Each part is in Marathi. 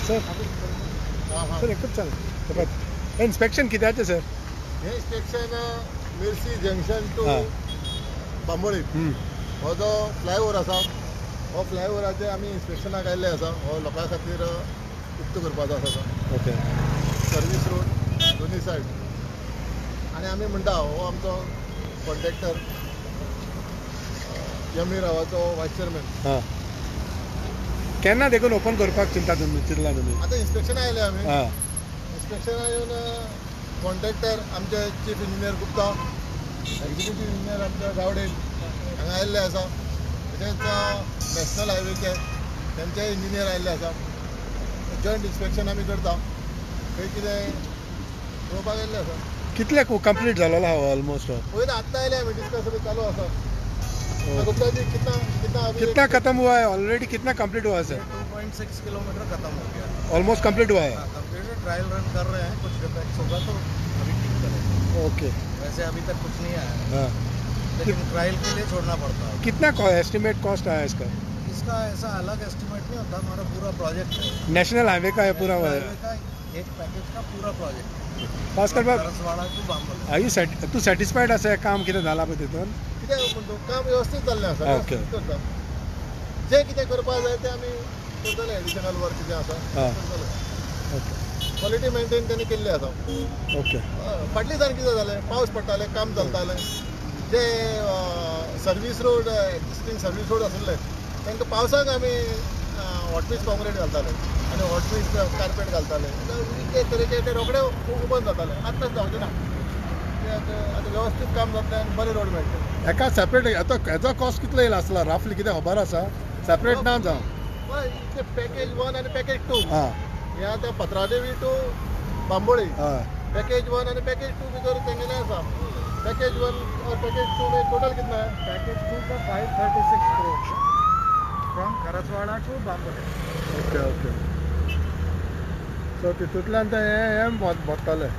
सर सर एकच चालेल इन्स्पेक्शन कित्याचें सर हे इन्स्पेक्शन मिर्सी जंक्शन टू बांबोळी हो जो फ्लायओव्हर आसा हो फ्लायओव्हराचेर आमी इन्स्पेक्शनाक आयिल्ले आसा हो लोकां खातीर उक्त करपाचो आसा ओके सर्वीस रोड दोनी सायड आनी आमी म्हणटा हो आमचो कॉन्ट्रॅक्टर यमी रावाचो वायस चेअरमॅन केन्ना देखून ओपन करपाक चिंता चिंतला तुमी आतां इन्स्पेक्शना आयले आमी इन्स्पेक्शना येवन कॉन्ट्रॅक्टर आमचे chief engineer Gupta executive engineer आमचे गावडे हांगा आयिल्ले आसा तशेंच नॅशनल हायवेचे तेंचे इंजिनियर आयिल्ले आसा जॉयंट इन्स्पेक्शन आमी करता खंय कितें पळोवपाक आयिल्ले आसा कितले कंप्लीट जालोलो आहा ऑलमोस्ट पयलीं आत्तां आयले आमी डिस्कस चालू आसा गुप्ता जी कितना खत्म हुआ है ऑलरेडी कितना कंप्लीट हुआ है सर 2.6 किलोमीटर खत्म हो गया ऑलमोस्ट कंप्लीट हुआ है कंप्लीट ट्रायल रन कर रहे हैं कुछ डिफेक्ट्स होगा तो अभी ठीक करेंगे ओके वैसे अभी तक कुछ नहीं आया लेकिन ट्रायल के लिए छोड़ना पड़ता है कितना एस्टिमेट कॉस्ट आया इसका इसका ऐसा अलग एस्टिमेट नहीं होता हमारा पूरा प्रोजेक्ट है नेशनल हाईवे का है पूरा एक पैकेज का पूरा प्रोजेक्ट खासकर Karaswada to Bambolim Tu satisfied आसा काम कितें जाला पळय तितून कितें म्हणटा काम वेवस्थीत जाल्लें आसा ओके करता जें कितें करपाक जाय तें आमी करतले एडिशनल वर्क जें आसा ओके क्वॉलिटी मेंटेन तेणी केल्ली आसा ओके फाटली दिसान कितें जालें पावस पडटालें काम चलतालें जे सर्वीस रोड एक्जिस्टींग सर्वीस रोड आसले तांकां पावसाक आमी हॉटमिक्स कॉंक्रीट घालताले आनी हॉटमिक्स कार्पेट घालताले एक तरेचे ते रोखडे ओपन जाताले आतांच जावचें ना आतां वेवस्थीत काम जातलें आनी बरें रोड मेळटले हेका सेपरेट हेचो कॉस्ट कितलो येयला आसला रफली कितें खबर आसा सेपरेट ना जावं हय इतले पॅकेज 1 आनी पॅकेज 2 हे आतां पत्रादेवी टू बांबोळी पैकेज 1 आणि पैकेज 2 भितर तेंगेले आसा पैकेज 1 और पैकेज 2 में टोटल कितना है पैकेज 2 का 536 crore from Karaswada to Bambolim okay okay so तितूंतल्यान ते हे बसताले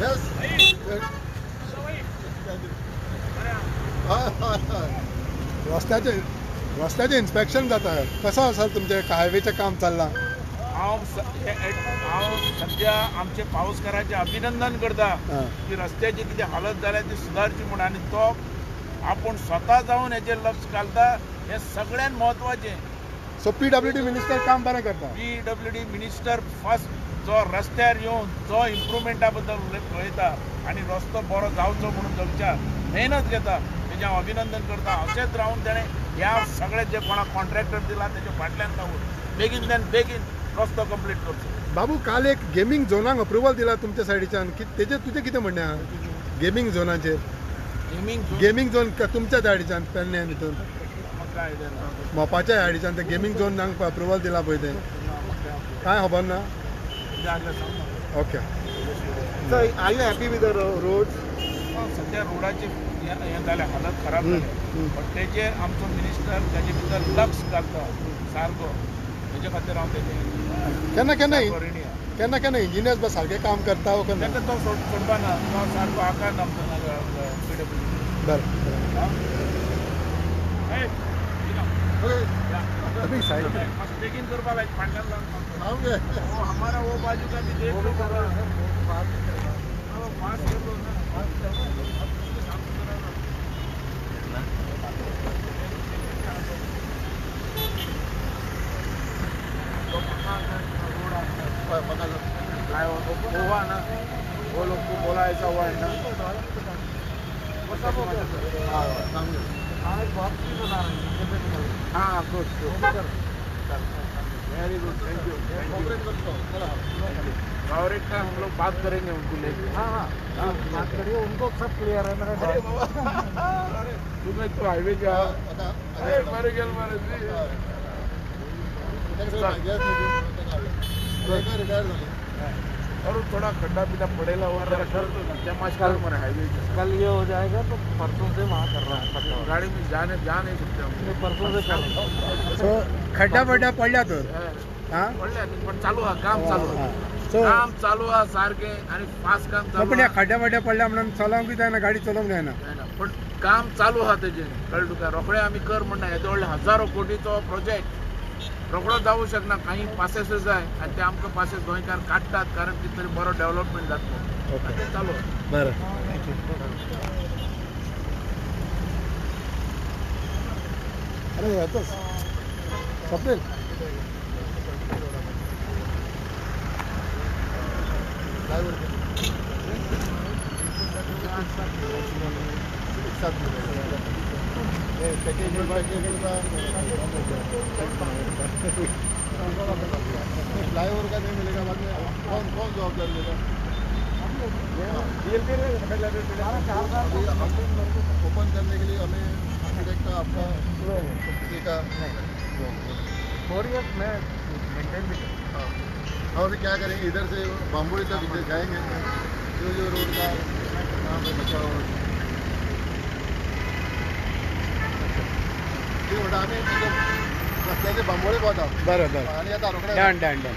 यस रस्त्याचे इन्स्पेक्शन जाता कसो आसा तुमचे हायवेचें काम चल्लां हांव सध्या आमचे पावसकाराचे अभिनंदन करता की रस्त्याची कितें हालत जाल्या ती सुदारची म्हण आनी तो आपूण स्वता जावन हेचेर लक्ष घालता हें सगळ्यात म्हत्वाचें सो PWD मिनिस्टर काम बरें करता PWD मिनिस्टर फर्स्ट जो रस्त्यार येवन जो इम्प्रुवमेंटा बद्दल पळयता आनी रस्तो बरो जावचो म्हणून जगच्या मेहनत घेता तेजें हांव अभिनंदन करता अशेंच रावन तेणें ह्या सगळे जे कोणाक कॉन्ट्रॅक्टर दिला तेजे फाटल्यान रावून बेगीनल्यान बेगीन रस्तो कंप्लीट करचो बाबू काल एक गेमिंग झोनाक अप्रुवल दिला तुमच्या सायडीच्यान तेजेर तुजें कितें म्हणणें आहा गेमिंग झोनाचेर गेमिंग झोन तुमच्या सायडीच्यान पेडण्यान हितून मोपाच्या सायडीच्यान ते गेमिंग झोनाक अप्रुवल दिला पळय तें कांय खबर ना okay so are you happy with the road सध्या रोडाची हें जालें हालत खराब जाली बट तेजेर आमचो मिनिस्टर तेजे भितर लक्ष घालता सारको तेजे खातीर हांव तेजें केन्ना केन्ना इंजिनियर्स बस सारकें काम करता वो केन्ना तेका तो सोडपा ना तो सारको आकार आमचो PWD अभी साइड बेगीन करपा लायक फाटल्यान लावन हमारा वो बाजू का भी देख लो पास कर लो ना हुआ ना वो लोग को बोला ऐसा हुआ है ना हाँ good very good thank you और एक हम लोग बात करेंगे उनको लेकर हाँ बात करिए उनको सब क्लियर है मेरा तुम्हें तो हाईवे जा मारे गल मारे और थोड़ा खड्डा पिड्डा पड़ेगा हुआ हाईवे कल ये हो जाएगा तो परसों से वहाँ कर रहा है गाड़ी में जा नहीं सकते हम परसों से कर रहा सो खड्डा बड्डा पडल्या तर पडल्या पण चालू हा काम चालू So- काम चालू आहा सारखें आणि फास्ट काम चालू पण या आहा. खड्ड्या वाड्या पडल्या म्हणून चलोवंक जायना गाडी चलोवंक जायना जायना. पण काम चालू आहा तेजें कळ्ळें तुका रोखडें आमी कर म्हणना येदो व्हडले हजारो कोटीचो प्रोजेक्ट रोखडो जावूं शकना काही पासेस जाय आनी ते आमकां पासेस गोंयकार काडटात कारण कितें तरी बरो डेव्हलपमेंट जातलो ओके ते चालू आहा. बरं अरे यातच सपरेल फ्लाईओवर का नहीं मिलेगा बाद में कौन जवाबदारी लेगा ओपन करने के लिए हमें आर्किटेक्ट का आपका किसी का 4 years में मेंटेन भी हाँ और अभी क्या करेंगे इधर से बाम्बोड़ी तक जाएंगे जो रोड का यहाँ पे बचा हुआ ते म्हटलं आम्ही रस्त्याचे बांबोळे पाहता बरं बरं आणि आता रोकडे डन डन डन